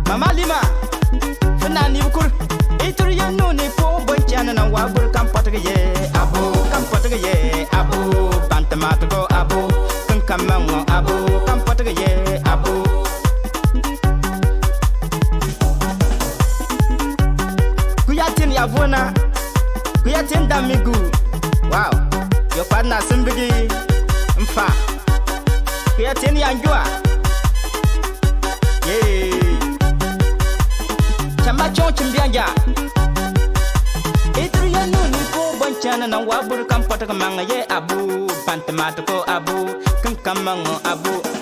Mama Lima, Fanani Bukur, Etrian no ne po bonchana na wabur kampatagaye, Abu, kampatagaye, Abu, Bantamatago, Abu, Kunkamango, Abu, kampatagaye, Abu. Kuyatin Yavuna, Kuyatin Damigu, wow, your partner Simbigi, Mfa, Kuyatin Yangua, yeah. Chamba chimbianja Etrian no ni po bonchana na wabur kampataka manga ye Abu, Bantamatago, Abu, Kunkamango, Abu.